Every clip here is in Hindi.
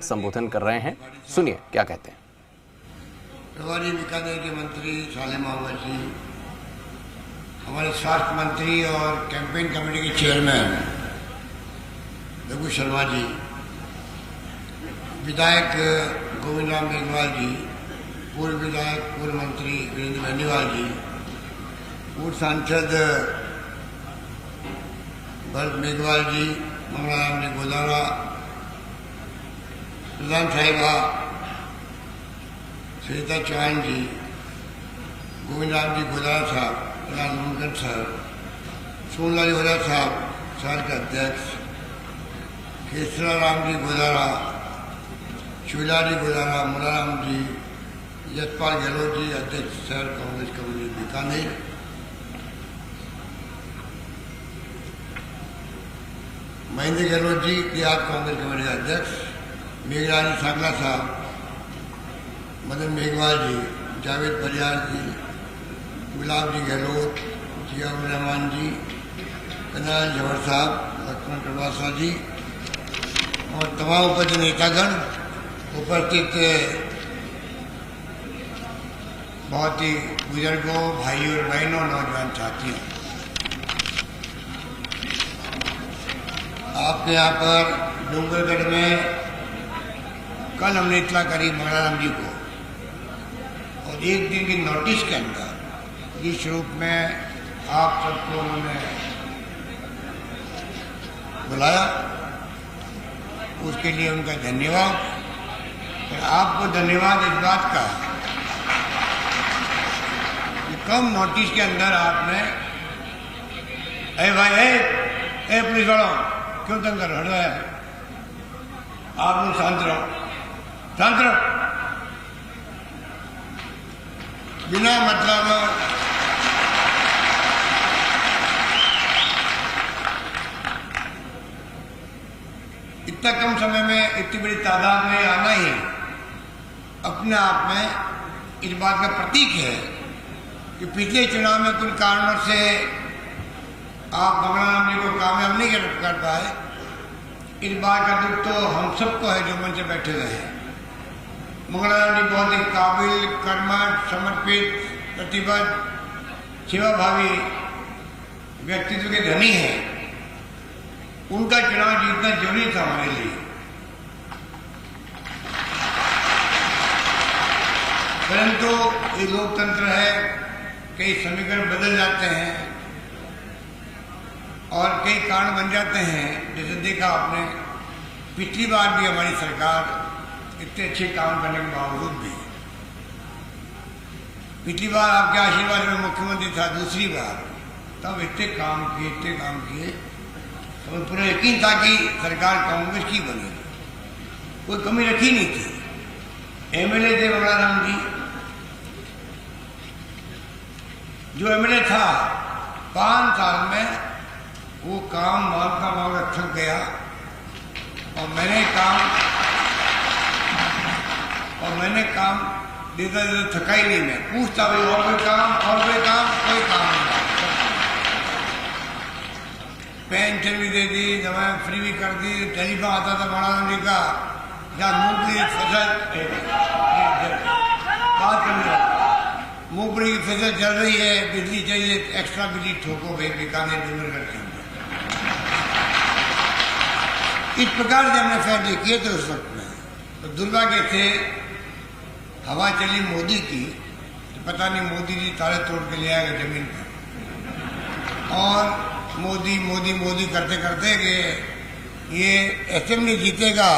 संबोधन कर रहे हैं। सुनिए क्या कहते हैं। प्रभारी बीकानेर के मंत्री सालेम अहमद जी, हमारे स्वास्थ्य मंत्री और कैंपेन कमेटी के चेयरमैन रघु शर्मा जी, विधायक गोविंद राम मेघवाल जी, पूर्व विधायक पूर्व मंत्री वीरेंद्र बेनीवाल जी, पूर्व सांसद भरत मेघवाल जी, मंगलाराम जी गोदारा, प्रधान साहिबा सुनीता चौहान जी, गोविंद राम जी गोदारा साहब, प्रधान मुनगन सर, सोनलाल गोदारा साहब शहर के अध्यक्ष, केसरा राम जी गोदारा, शिवलाल जी गोदारा, मुलाराम जी, यशपाल गहलोत जी अध्यक्ष शहर कांग्रेस कमेटी बीकानेर, महेंद्र गहलोत जी देहात कांग्रेस कमेटी के अध्यक्ष, मेघराज सांगला साहब, मदन मेघवाल जी, जावेद परियार जी, गुलाब जी गहलोत, जियाउर रहमान जी, कन्हैया जवर साहब, लक्ष्मण प्रभासा जी और तमाम उपस्थित नेतागण, उपस्थित बहुत ही बुजुर्गों, भाइयों और बहनों, नौजवान साथियों, आपके यहाँ पर डूंगरगढ़ में कल हमने इतला करी मंगलाराम जी को और एक दिन की नोटिस के अंदर जिस रूप में आप सबको उन्होंने बुलाया उसके लिए उनका धन्यवाद। और आपको धन्यवाद इस बात का कि कम नोटिस के अंदर आपने ए भाई ए पुलिस वालों क्यों तंग कर रहे हैं, आप लोग शांत रहो, शांत रहो, बिना मतलब इतना कम समय में इतनी बड़ी तादाद में आना ही अपने आप में इस बात का प्रतीक है कि पिछले चुनाव में कुछ कारणों से आप मंगलाराम जी को कामयाब नहीं कर पाए। इस बात का दुख तो हम सबको है जो मंच से बैठे हुए हैं। मंगलाराम जी बहुत ही काबिल, कर्मठ, समर्पित, प्रतिबद्ध, सेवाभावी व्यक्तित्व के धनी हैं। उनका चुनाव जीतना जरूरी था हमारे लिए। परंतु ये लोकतंत्र है, कई समीकरण बदल जाते हैं और कई कारण बन जाते हैं। जैसे देखा आपने पिछली बार भी हमारी सरकार इतने अच्छे काम करने के बावजूद भी, पिछली बार आपके आशीर्वाद में मुख्यमंत्री था, दूसरी बार तब इतने काम किए तो पूरा यकीन था कि सरकार कांग्रेस की बनेगी, कोई कमी रखी नहीं थी। एमएलए थे मंगलाराम जी, जो एमएलए था 5 साल में वो काम मांगता थक गया और मैंने काम देता थका ही नहीं। मैं पूछता भाई और कोई काम, कोई काम नहीं। पेंशन भी दे दी, दवाएं फ्री भी कर दी, टेलीफोन आता था मंगलाराम जी का, या मूंगफली की फसल बात करने मूंगफली की फसल चल रही है, बिजली चाहिए, एक्स्ट्रा बिजली ठोको भाई बीकानेर डूंगरगढ़ के अंदर। इस प्रकार से हमने फैसले किए थे उस वक्त में। तो दुर्भाग्य थे हवा चली मोदी की, तो पता नहीं मोदी जी तारे तोड़ के ले आएगा जमीन पर, और मोदी मोदी मोदी करते करते कि ये असेंबली जीतेगा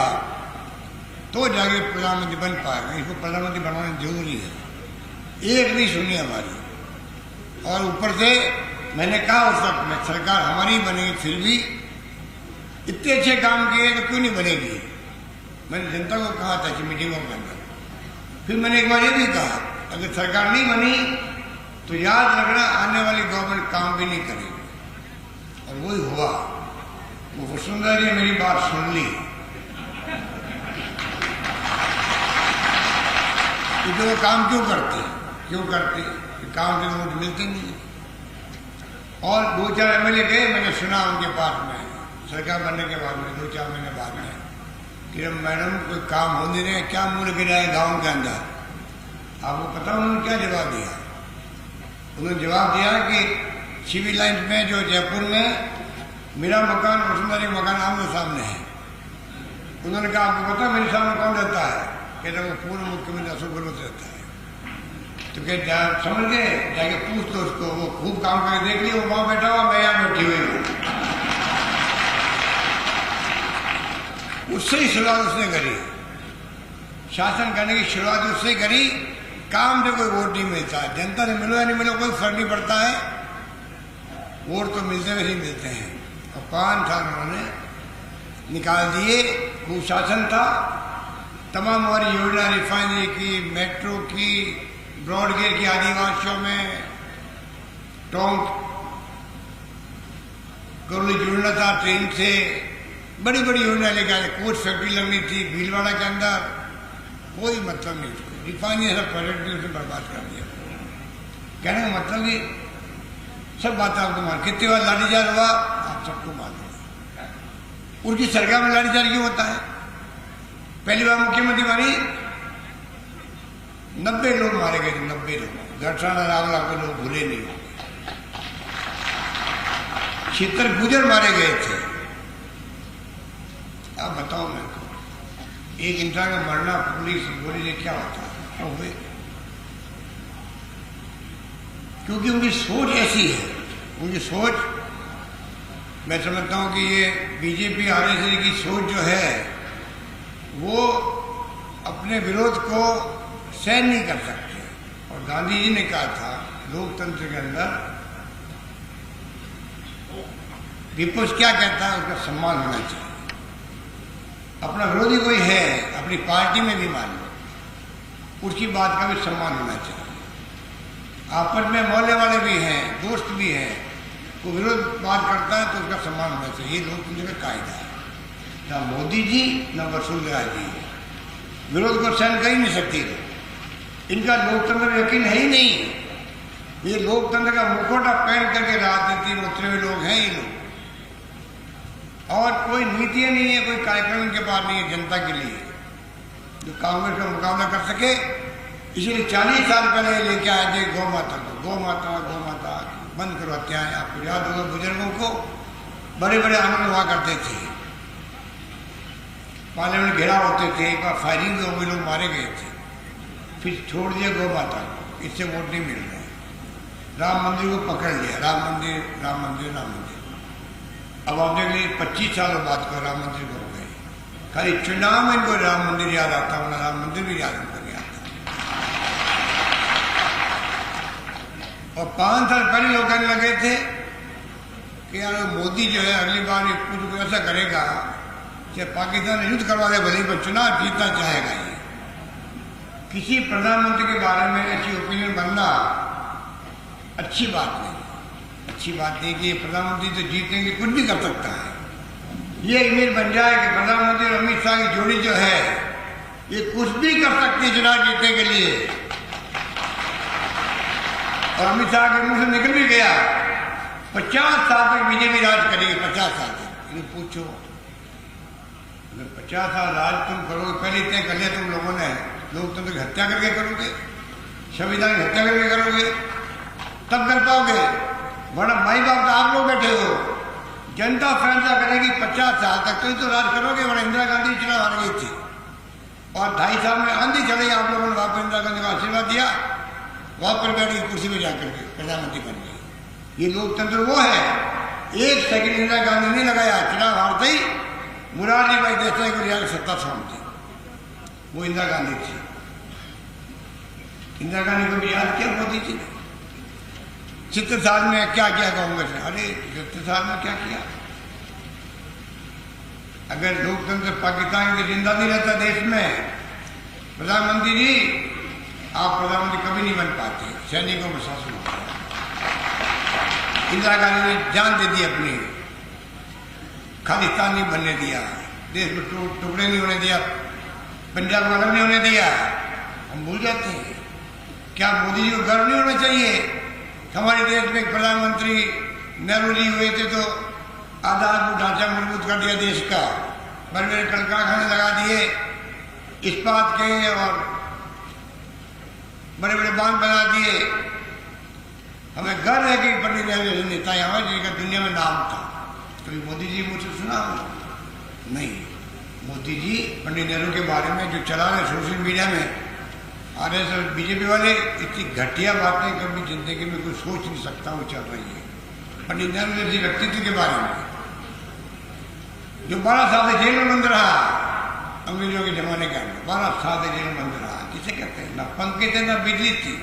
तो जाके प्रधानमंत्री बन पाएगा, इसको प्रधानमंत्री बनाना जरूरी है। एक नहीं सुनी हमारी। और ऊपर से मैंने कहा उस वक्त में सरकार हमारी बनेगी, फिर भी इतने अच्छे काम किए तो क्यों नहीं बनेगी। मैंने जनता को कहा था कि मीटिंगों के अंदर। फिर मैंने एक बार ये भी कहा अगर सरकार नहीं बनी तो याद रखना आने वाली गवर्नमेंट काम भी नहीं करेगी। और वही हुआ। वो वसुंधरा जी मेरी बात सुन ली, क्योंकि वो काम क्यों करते, काम के वोट मिलते नहीं। और 2-4 एमएलए गए, मैंने सुना उनके पास में सरकार बनने के बाद में 2-4 महीने बाद में कि मैडम कोई काम हो नहीं रहे, क्या मुँह गिरा है गाँव के अंदर। आपको पता उन्होंने क्या जवाब दिया? उन्होंने जवाब दिया कि सिविल लाइन में जो जयपुर में मेरा मकान वसुंधरा मकान आमने सामने है। उन्होंने कहा आपको पता मेरे सामने कौन रहता है? कहते वो पूर्व मुख्यमंत्री अशोक गहलोत रहता है। तो कहते समझ गए, जाके पूछ लो उसको, वो खूब काम करके देख लिया, वो वहां बैठा हुआ, मैं यहाँ बैठी हुई हूँ। उससे ही शुरुआत उसने करी, शासन करने की शुरुआत उससे करी। काम से कोई वोट नहीं मिलता, जनता से मिलो या नहीं मिलो कोई फर्क नहीं पड़ता है, वोट तो मिलते वैसे ही मिलते हैं। और 5 साल उन्होंने निकाल दिए, खूब शासन था। तमाम हमारी योजना रिफाइनरी की, मेट्रो की, ब्रॉडगेज की आदिवासियों में, टोंक करौली जुड़ना था ट्रेन से, बड़ी बड़ी योजना लेके आए। कोच फैक्ट्री लगनी थी भीलवाड़ा के अंदर, कोई मतलब नहीं उसको। रिफाइनरी सब प्रोजेक्ट भी उसने बर्बाद कर दिया। कहने का मतलब कि सब बात आपको मान, कितनी बार लाठीचार्ज हुआ आप सबको मालूम है। उनकी सरकार में लाठीचार्ज क्यों होता है? पहली बार मुख्यमंत्री बनी 90 लोग मारे गए थे, 90 लोग। घटसाना रावला को लोग भूले नहीं होंगे। 76 गुजर मारे गए थे। आप बताओ मेरे को, एक इंसान का मरना पुलिस गोली से क्या होता है? हुए क्योंकि उनकी सोच ऐसी है। उनकी सोच, मैं समझता हूं कि ये बीजेपी आरएसएस की सोच जो है वो अपने विरोध को सहन नहीं कर सकते। और गांधी जी ने कहा था लोकतंत्र के अंदर विपक्ष क्या कहता है उसका सम्मान होना चाहिए। अपना विरोधी कोई है अपनी पार्टी में भी मान लो, उसकी बात का भी सम्मान होना चाहिए। आपस में मोहल्ले वाले भी हैं, दोस्त भी हैं, वो विरोध बात करता है तो उसका सम्मान होना चाहिए। ये लोकतंत्र का कायदा है। ना मोदी जी न वसुंधरा जी विरोध को सहन कर ही नहीं सकती। इनका लोकतंत्र में यकीन है ही नहीं। ये लोकतंत्र का मुखौटा पहन करके राजनीति में उतरे हुए लोग हैं ये लोग। और कोई नीतियां नहीं है, कोई कार्यक्रम इनके पास नहीं है जनता के लिए जो कांग्रेस का मुकाबला कर सके। इसलिए 40 साल पहले लेके आए थे गौ माता को, गौ माता बंद करो हत्याएं। आपको याद होगा बुजुर्गों को बड़े बड़े आंदोलन हुआ करते थे, पार्लियामेंट घेराव होते थे, एक बार फायरिंग भी हो गई, लोग मारे गए थे। फिर छोड़ दिया गौ माता को, इससे वोट नहीं मिल रहे। राम मंदिर को पकड़ लिया, राम मंदिर। अब आप देख लीजिए 25 सालों बाद को राम मंदिर को हो गए। खाली चुनाव में इनको राम मंदिर याद आता, वरना राम मंदिर भी याद नहीं आता। और 5 साल पहले लोग कहने लगे थे कि यार मोदी जो है अगली बार कुछ ऐसा करेगा कि पाकिस्तान युद्ध करवा दे, भले पर चुनाव जीतना चाहेगा। ये किसी प्रधानमंत्री के बारे में ऐसी ओपिनियन बनना अच्छी बात नहीं। अच्छी बात नहीं कि प्रधानमंत्री तो जीतने की कुछ भी कर सकता है। ये इमेज बन जाए कि प्रधानमंत्री और अमित शाह की जोड़ी जो है ये कुछ भी कर सकती है चुनाव जीतने के लिए। और अमित शाह के मुंह से निकल भी गया 50 साल तक बीजेपी राज करेगी। 50 साल तक ये पूछो, अगर 50 साल राज तुम करोगे, पहले तय कर लिया तुम लोगों ने, लोकतंत्र की हत्या करके करोगे, संविधान की हत्या करके करोगे, तब कर पाओगे। बड़ा माई बाप तो आप लोग बैठे हो, जनता फैसला करेगी 50 साल तक तो राज करोगे। बड़ा इंदिरा गांधी चुनाव हार गई थी और 2.5 साल में आंधी चढ़ी। आप लोगों ने वापस इंदिरा गांधी को आशीर्वाद दिया, वापस बैठ गई कुर्सी में जाकर के प्रधानमंत्री बन गई। ये लोकतंत्र वो है, 1 सेकंड इंदिरा गांधी नहीं लगाया, चुनाव हारते ही मुरारजी भाई देसाई को लिया सत्ता सौंप दी। वो इंदिरा गांधी थी। इंदिरा गांधी को भी याद किया मोदी जी ने। 70 साल में क्या किया कांग्रेस ने? अरे 70 साल में क्या किया? अगर लोकतंत्र पाकिस्तान के जिंदा नहीं रहता देश में, प्रधानमंत्री जी आप प्रधानमंत्री कभी नहीं बन पाते। सैनिकों में शासन होता है। इंदिरा गांधी ने जान दे दी अपनी, खालिस्तान नहीं बनने दिया, देश में टुकड़े नहीं होने दिया, पंजाब को अलग नहीं होने दिया। हम भूल जाते हैं। क्या मोदी जी को गर्व नहीं होना चाहिए? हमारे देश में प्रधानमंत्री नेहरू जी हुए थे तो आधारभूत ढांचा मजबूत कर दिया देश का। बड़े बड़े कल कारखाने लगा दिए इस्पात के और बड़े बड़े बांध बना दिए। हमें गर्व है कि पंडित नेहरू नेता हमारे जिनका दुनिया में नाम था। कभी मोदी जी मुझसे सुना हो? नहीं। मोदी जी पंडित नेहरू के बारे में जो चला रहे सोशल मीडिया में RSS बीजेपी वाले, इतनी घटिया बातें कभी जिंदगी में कोई सोच नहीं सकता वो चल रही है। पंडित नेहरू जैसे व्यक्तित्व के बारे में जो 12 साल से जेल में बंद रहा अंग्रेजों के जमाने के अंदर, 12 साल से जेल में बंद रहा, किसे कहते हैं? ना पंखे थे ना बिजली थी।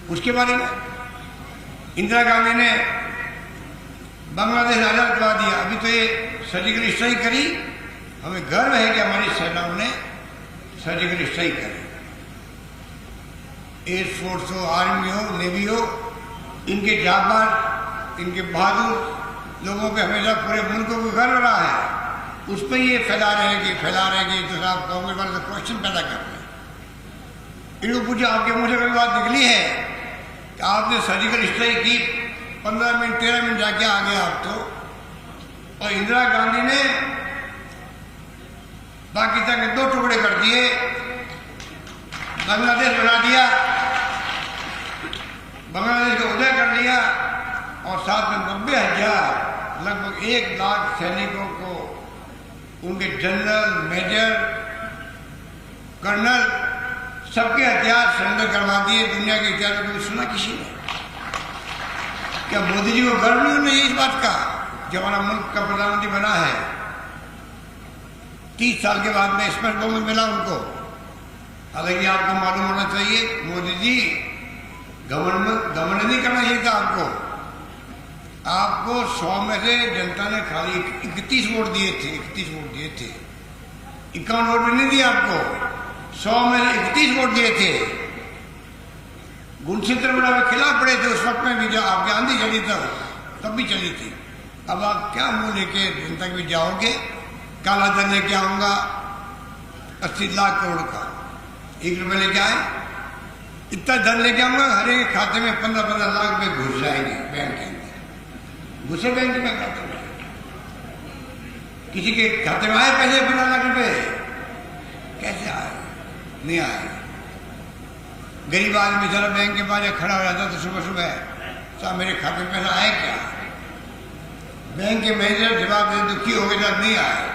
उसके बारे में इंदिरा गांधी ने बांग्लादेश आजाद करवा दिया। अभी तो ये सर्जिकल स्ट्राइक करी। हमें गर्व है कि हमारी सेनाओं ने सर्जिकल स्ट्राइक करी। एयरफोर्स हो, आर्मी हो, नेवी हो, इनके जाबाज, इनके बहादुर लोगों पे हमेशा पूरे मुल्कों को गर्व रहा है। उस पर ये फैला रहे कि तो साहब कांग्रेस वाले तो क्वेश्चन पैदा कर रहे हैं। इनको पूछा आपके मुंह से कभी बात निकली है कि आपने सर्जिकल स्ट्राइक की, 15 मिनट 13 मिनट जाके आ गए आप तो। और इंदिरा गांधी ने पाकिस्तान के 2 टुकड़े कर दिए, बांग्लादेश बना दिया, बांग्लादेश का उदय कर दिया और साथ में 90,000 लगभग 1 लाख सैनिकों को, उनके जनरल, मेजर, कर्नल, सबके हथियार सरेंडर करवा दिए। दुनिया के इतिहास में कभी सुना किसी ने? क्या मोदी जी को गर्व नहीं है इस बात का कि हमारा मुल्क का प्रधानमंत्री बना है? 30 साल के बाद में स्पेशल बहुमत मिला उनको। हालांकि आपको मालूम होना चाहिए मोदी जी गवर्नमेंट नहीं करना चाहिए था आपको। आपको 100 में से जनता ने खाली 31 वोट दिए थे। 51 वोट भी नहीं दिए आपको, 100 में से 31 वोट दिए थे। गुणचित्र बड़ा में खिलाफ पड़े थे उस वक्त में भी, जब आपकी आंधी चली तब भी चली थी। अब आप क्या मुंह लेके जनता के बीच जाओगे? काला धन लेके आऊंगा 80 लाख करोड़ का, 1 रुपये लेके आए, इतना धन लेके आऊंगा, हर एक खाते में 15-15 लाख रुपए घुस जाएंगे बैंक के अंदर। घुसे बैंक में खाते में, किसी के खाते में आए पैसे 15 लाख रुपए? कैसे आए? नहीं आए। गरीब आदमी जरा बैंक के बाहर खड़ा हो जाता तो सुबह साहब मेरे खाते में पैसा आए क्या? बैंक के मैनेजर जवाब दे दुखी हो गए साहब नहीं आए।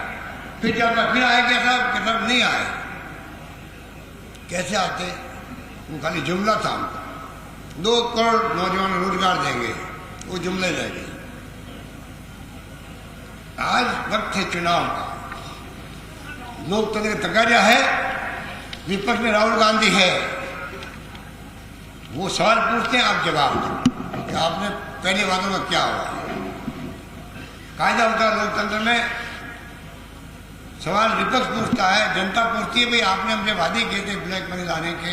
फिर जाता फिर आए क्या साहब? क्या साहब नहीं आए। कैसे आते? वो खाली जुमला था उनका। 2 करोड़ नौजवान रोजगार देंगे, वो जुमले रह गए। आज वक्त है चुनाव का, लोकतंत्र का तकाजा है। विपक्ष में राहुल गांधी है, वो सवाल पूछते हैं, आप जवाब दो कि आपने पहले वादों में क्या हुआ। कायदा होता है लोकतंत्र में, सवाल विपक्ष पूछता है, जनता पूछती है भाई आपने हमसे वादे किए थे ब्लैक मनी लाने के,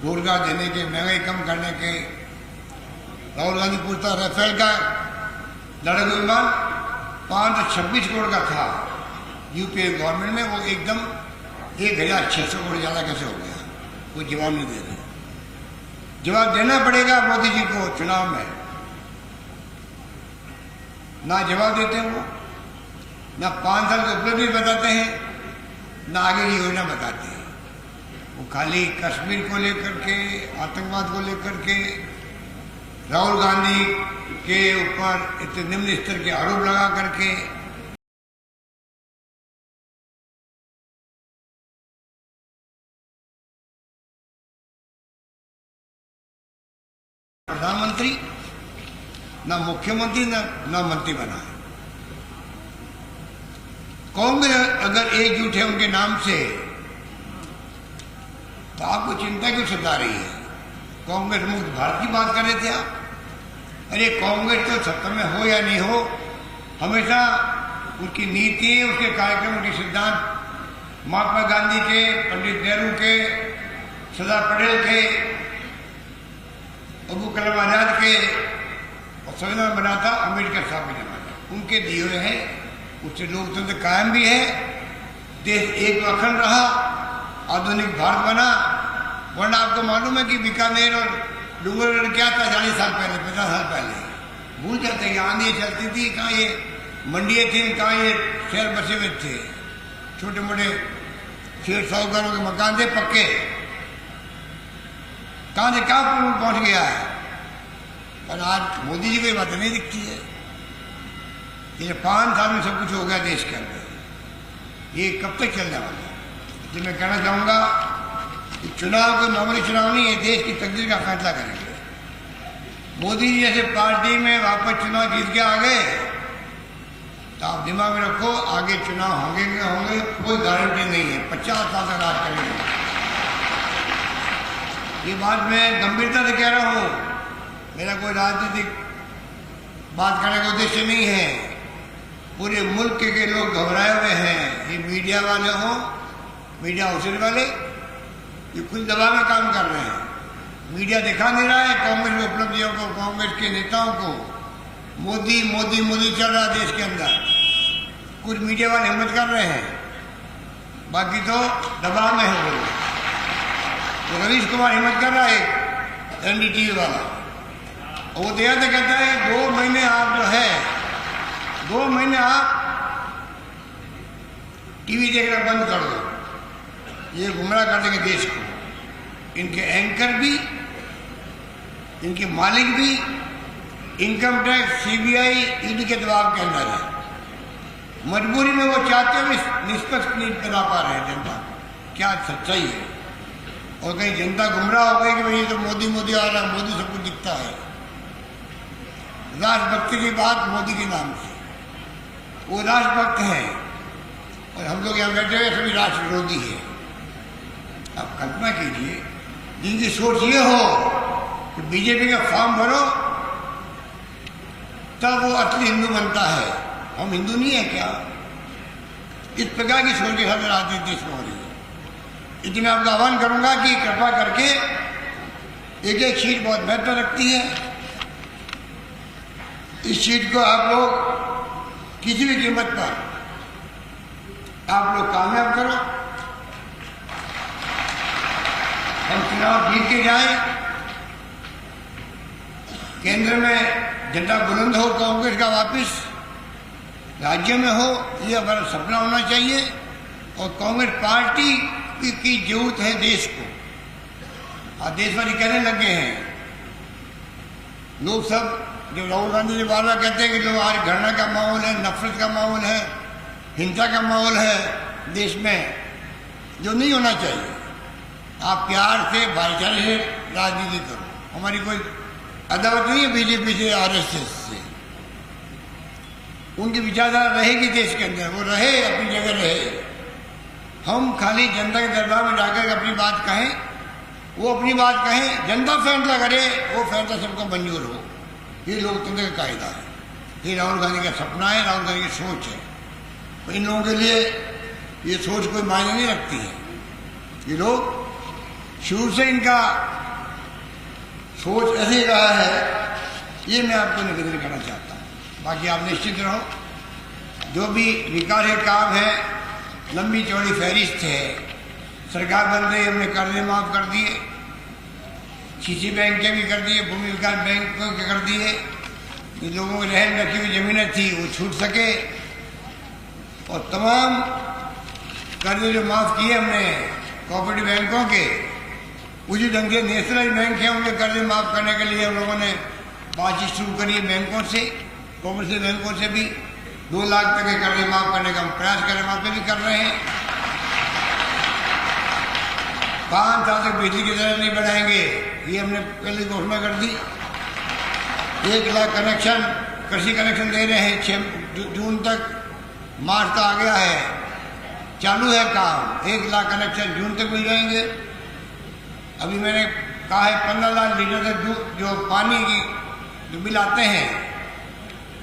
रोजगार देने के, महंगाई कम करने के। राहुल गांधी पूछता है राफेल का लड़ाकू विमान 526 करोड़ का था यूपीए गवर्नमेंट में, वो एकदम 1600 करोड़ ज़्यादा कैसे हो गया? कोई जवाब नहीं दे रहे। जवाब देना पड़ेगा मोदी जी को चुनाव में। ना जवाब देते हैं वो, ना 5 साल की उपलब्धि बताते हैं, ना आगे की योजना बताते हैं। वो खाली कश्मीर को लेकर के, आतंकवाद को लेकर के, राहुल गांधी के ऊपर इतने निम्न स्तर के आरोप लगा करके प्रधानमंत्री, ना मुख्यमंत्री, ना मंत्री बना है। कांग्रेस अगर एकजुट है उनके नाम से तो आपको चिंता क्यों सता रही है? कांग्रेस मुक्त भारत की बात कर रहे थे आप। अरे कांग्रेस तो सत्ता में हो या नहीं हो, हमेशा उनकी नीति, उसके कार्यक्रम, उनके सिद्धांत महात्मा गांधी के, पंडित नेहरू के, सरदार पटेल के, अबू कलाम आजाद के, और संविधान बना था अम्बेडकर साहब ने बनाया, उनके दिए हुए हैं। उससे लोकतंत्र कायम भी है, देश एक अखंड रहा, आधुनिक भारत बना। वरना आपको मालूम है कि बीकानेर और डूंगरगढ़ क्या था 40 साल पहले, 50 साल पहले? भूल जाते हैं। आंधी चलती थी, कहाँ ये मंडियाँ थी, कहाँ ये शहर बसे हुए थे, छोटे मोटे शेर साहूकारों के मकान थे पक्के, कहाँ से कहाँ पहुँच गया है। पर आज मोदी जी को ये बात नहीं दिखती है। ये 5 साल में सब कुछ हो गया देश के अंदर, ये कब तक चलने वाला है। तो मैं कहना चाहूँगा कि चुनाव को नॉर्मली चुनाव नहीं है, देश की तकदीर का फैसला करेंगे। मोदी जी जैसे पार्टी में वापस चुनाव जीत के आ गए तो आप दिमाग में रखो, आगे चुनाव होंगे कोई गारंटी नहीं है। 50 साल तक राज करेंगे। ये बात मैं गंभीरता से कह रहा हूँ, मेरा कोई राजनीतिक बात करने का उद्देश्य नहीं है। पूरे मुल्क के लोग घबराए हुए हैं, ये मीडिया वाले हों, मीडिया हाउसेज वाले, ये खुद दबाव में काम कर रहे हैं। मीडिया दिखा नहीं रहा है कांग्रेस की उपलब्धियों को, कांग्रेस के नेताओं को। मोदी मोदी मोदी चल रहा है देश के अंदर, कुछ मीडिया वाले हिम्मत कर रहे हैं, बाकी तो दबाव में है वो। तो रवीश कुमार हिम्मत कर रहा है एनडीटीवी वाला, वो तो यह कहता है 2 महीने आप जो है 2 महीने आप टीवी देखना बंद कर दो, ये गुमराह कर देंगे देश को। इनके एंकर भी, इनके मालिक भी इनकम टैक्स, सीबीआई, ईडी के दबाव के अंदर है। मजबूरी में वो चाहते हुए निष्पक्ष नहीं बना पा रहे हैं जनता। क्या सच्चाई है। और कहीं जनता गुमराह हो गई कि भाई ये तो मोदी मोदी आ रहा है, मोदी सब कुछ दिखता है। राष्ट्रभक्ति की बात मोदी के नाम से, वो राष्ट्रभक्त हैं और हम लोग यहाँ बैठे हुए सभी राष्ट्र विरोधी है। आप कल्पना कीजिए, जिनकी सोच ये हो कि बीजेपी का फॉर्म भरो तब वो असली हिंदू बनता है। हम हिंदू नहीं है क्या? इस प्रकार की सोच के साथ राजनीति देश में हो रही है। इसलिए मैं आपका आह्वान करूंगा कि कृपा करके एक सीट बहुत महत्व रखती है। इस सीट को आप लोग किसी भी कीमत पर आप लोग कामयाब करो। हम चुनाव जीत के जाएं, केंद्र में झंडा बुलंद हो कांग्रेस का, वापस राज्य में हो, ये हमारा सपना होना चाहिए। और कांग्रेस पार्टी की जरूरत है देश को। आज देशवासी कहने लगे हैं लोग सब, जो राहुल गांधी जी बार बार कहते हैं कि लोग आज घृणा का माहौल है, नफरत का माहौल है, हिंसा का माहौल है देश में, जो नहीं होना चाहिए। आप प्यार से, भाईचारे से राजनीति करो। हमारी कोई अदावत नहीं है बीजेपी से, आरएसएस से। उनकी विचारधारा रहेगी देश के अंदर, वो रहे, अपनी जगह रहे। हम खाली जनता के दरबार में जाकर अपनी बात कहें, वो अपनी बात कहें, जनता फैसला करे, वो फैसला सबको मंजूर हो। ये लोकतंत्र का कायदा है। ये राहुल गांधी का सपना है, राहुल गांधी की सोच है। तो इन लोगों के लिए ये सोच कोई मायने नहीं रखती है। ये लोग शुरू से इनका सोच ऐसे ही रहा है। ये मैं आपको निवेदन करना चाहता हूँ। बाकी आप निश्चित रहो, जो भी विकास के काम है, लंबी चौड़ी फहरिस्त है। सरकार बन रही, हमने कर्जे माफ कर दिए, सीसी बैंक के भी कर दिए, भूमि विकास बैंक के कर दिए। इन लोगों की रहन रखी हुई जमीनें थी वो छूट सके, और तमाम कर्जे जो माफ किए हमने कोऑपरेटिव बैंकों के, उसी ढंग से नेशनल बैंक है, उनके कर्जे माफ करने के लिए हम लोगों ने बातचीत शुरू करी है बैंकों से, कॉमर्शियल बैंकों से भी 2 लाख तक के कर्जे माफ करने का हम प्रयास कर रहे हैं, वहाँ पे भी कर रहे हैं। 5 साल तक बिजली की दरें नहीं बढ़ाएंगे, ये हमने पहले घोषणा कर दी। 1 लाख कनेक्शन, कृषि कनेक्शन दे रहे हैं 6 जून तक, मार्च तक आ गया है, चालू है काम। 1 लाख कनेक्शन जून तक मिल जाएंगे। अभी मैंने कहा है 15 लाख लीटर तक जो पानी की जो बिल आते हैं,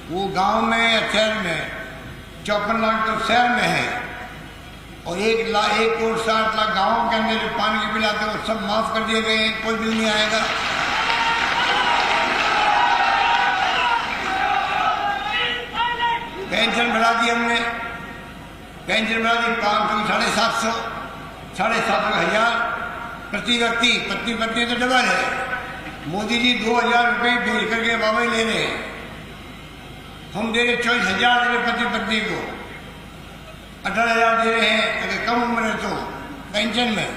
वो गांव में या शहर में 54 लाख तो शहर में है, और 1 करोड़ 60 लाख गाँव के अंदर जो पानी के बिल आते हैं वो सब माफ कर दिए गए हैं, कोई बिल नहीं आएगा। पेंशन बढ़ा दी हमने, पेंशन बढ़ा दी 500 750, 750 हजार प्रति व्यक्ति, पत्नी पत्नी तो डबल है। मोदी जी 2000 रुपये भेज करके बाबा ले रहे हैं। हम दे रहे 24,000 रुपये पति पत्नी को, 18,000 दे रहे हैं अगर कम उम्र है तो पेंशन में।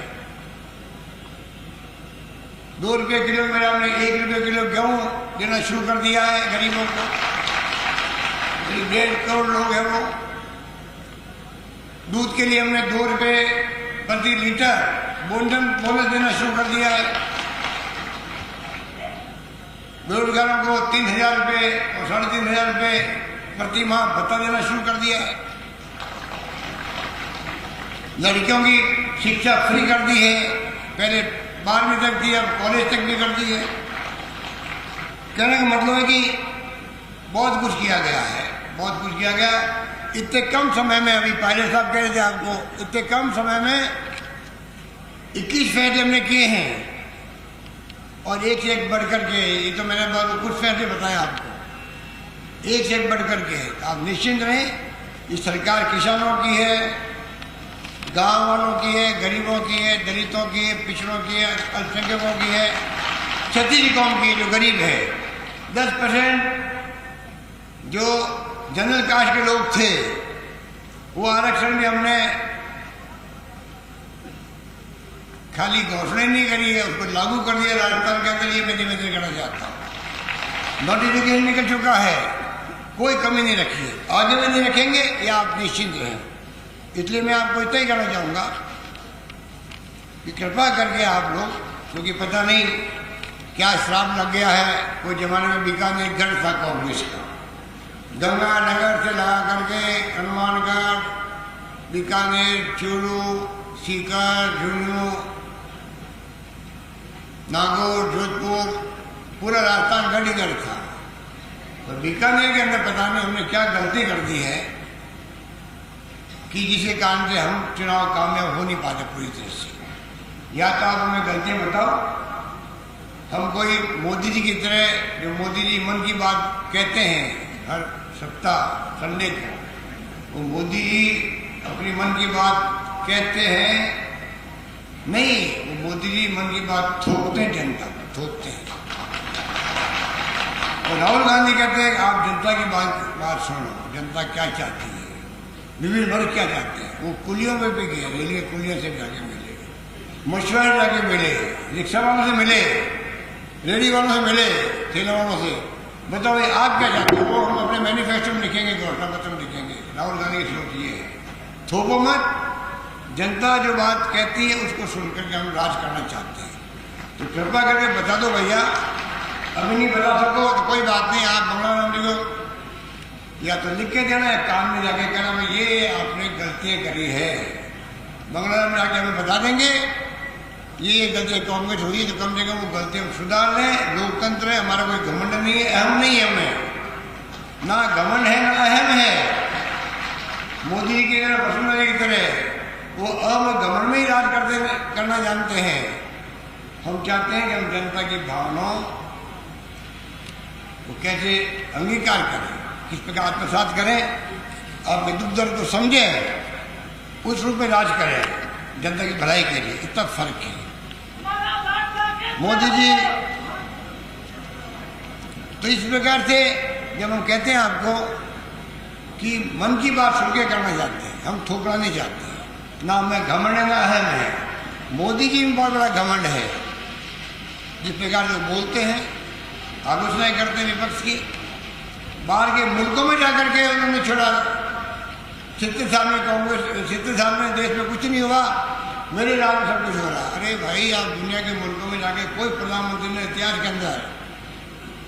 2 रुपये किलो में हमने 1 रुपये किलो गेहूँ देना शुरू कर दिया है गरीबों को। 1.5 करोड़ लोग हैं वो। दूध के लिए हमने 2 रुपये प्रति लीटर बोनस देना शुरू कर दिया है। बेरोजगारों को 3,000 रुपये और 3,500 रुपये प्रति माह भत्ता देना शुरू कर दिया है। लड़कियों की शिक्षा फ्री कर दी है, पहले 12वीं तक थी, अब कॉलेज तक भी कर दी है। कहने का मतलब है कि बहुत कुछ किया गया है, बहुत कुछ किया गया। इतने कम समय में, अभी पायलट साहब कह रहे थे आपको, इतने कम समय में 21 फैसले हमने किए हैं और एक से एक बढ़कर के। ये तो मैंने कुछ फैसले बताया आपको, एक से एक बढ़कर के। आप निश्चिंत रहें, ये सरकार किसानों की है, गांव वालों की है, गरीबों की है, दलितों की है, पिछड़ों की है, अल्पसंख्यकों की है, छत्तीस कौम की जो गरीब है। 10% जो जनरल कास्ट के लोग थे वो आरक्षण में हमने खाली घोषणा नहीं करी है, उसको लागू कर दिया राजस्थान के अंदर। ये मैं निवेदन करना चाहता हूँ। नोटिफिकेशन निकल चुका है, कोई कमी नहीं रखी है, आगे में नहीं रखेंगे, या आप निश्चिंत रहें। इसलिए मैं आपको इतना ही कहना चाहूँगा कि कृपा करके आप लोग, क्योंकि पता नहीं क्या श्राप लग गया है। कोई जमाने में बीकानेर गढ़ था कांग्रेस का, गंगानगर से लगा करके हनुमानगढ़, बीकानेर, चूरू, सीकर, झुंझुनू, नागौर, जोधपुर, पूरा राजस्थान गढ़ ही गढ़ था। और बीकानेर के अंदर पता नहीं हमने क्या गलती कर दी है कि जिसके कारण से हम चुनाव कामयाब हो नहीं पाते पूरी तरह से। या तो आप हमें गलतियां बताओ, हम कोई मोदी जी की तरह, जो मोदी जी मन की बात कहते हैं हर सप्ताह संडे को, वो मोदी जी अपनी मन की बात कहते हैं नहीं, वो मोदी जी मन की बात थोपते हैं, जनता को थोपते हैं। और राहुल गांधी कहते हैं आप जनता की बात सुनो, जनता क्या चाहती है, विभिन्न वर्ग क्या चाहते हैं। वो कुलियों में भी गए, रेलवे कुलियों से जाके मिले, मछुआरे जाके मिले, रिक्शा वालों से मिले, रेडी वालों से मिले, ठेला वालों से। बताओ आप क्या चाहते हो? वो हम अपने मैनिफेस्टो में लिखेंगे, घोषणा पत्र में लिखेंगे। राहुल गांधी की सोच ये है, थोपो मत, जनता जो बात कहती है उसको सुन करके हम राज करना चाहते हैं। तो कृपा करके बता दो भैया, अभी नहीं बता सको तो कोई बात नहीं, आप बंगला नाम लिखो, या तो लिख के देना है, काम में जाके कहना मैं ये आपने गलतियाँ करी है, बंगला नाम जाके हमें बता देंगे ये गलती कांग्रेस हुई, तो कम से कम वो गलती हम सुधार लें। लोकतंत्र है, हमारा कोई घमंड नहीं है, अहम नहीं है, हमें ना घमंड है ना अहम है। मोदी जी की तरह, वसुंधरा जी की तरह वो अहम घमंड में ही राज करना जानते हैं। हम चाहते हैं कि हम जनता की भावनाओं को कैसे अंगीकार करें, किस प्रकार आत्मसात करें, अपने दुख दर्द को समझें, उस रूप में राज करें जनता की भलाई के लिए। इतना फर्क है। मोदी जी तो इस प्रकार से जब हम कहते हैं आपको कि मन की बात सुन के करना चाहते हैं, हम थोपना नहीं चाहते, ना हमें घमंड ना अहम है। मोदी जी में बहुत बड़ा घमंड है, जिस प्रकार से बोलते हैं, आलोचनाएं करते हैं विपक्ष की। बाहर के मुल्कों में जाकर के उन्होंने छोड़ा, 70 साल में कांग्रेस, 70 साल में देश में कुछ नहीं हुआ, मेरे राज में सब कुछ हो रहा। अरे भाई, आप दुनिया के मुल्कों में जाके कोई प्रधानमंत्री ने इतिहास के अंदर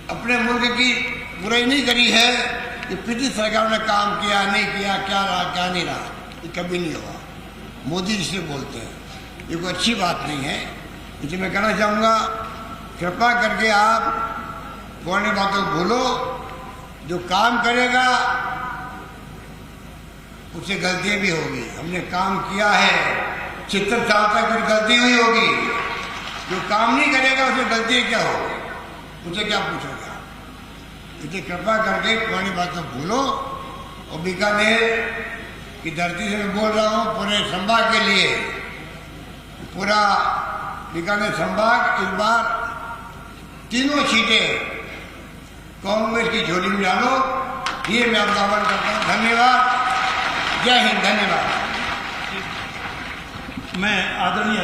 अपने मुल्क की बुराई नहीं करी है कि पिछली सरकार ने काम किया नहीं किया, क्या रहा क्या नहीं रहा, ये कभी नहीं हुआ। मोदी जी से बोलते हैं, ये कोई अच्छी बात नहीं है। इसलिए मैं कहना चाहूँगा, कृपा करके आप पुरानी बातों को भूलो। जो काम करेगा उससे गलतियाँ भी होगी। हमने काम किया है, 70 साल तक कुछ गलती हुई होगी। जो काम नहीं करेगा उससे गलतियाँ क्या होगी, उसे क्या पूछोगे आप। इसलिए कृपा करके पुरानी बातों भूलो। और बीकानेर की धरती से मैं बोल रहा हूँ पूरे संभाग के लिए, पूरा बीकानेर संभाग इस बार तीनों सीटें कांग्रेस की झोली में डालो। ये मैं आपका आह्वान करता हूँ। धन्यवाद। जय हिंद। धन्यवाद। मैं आदरणीय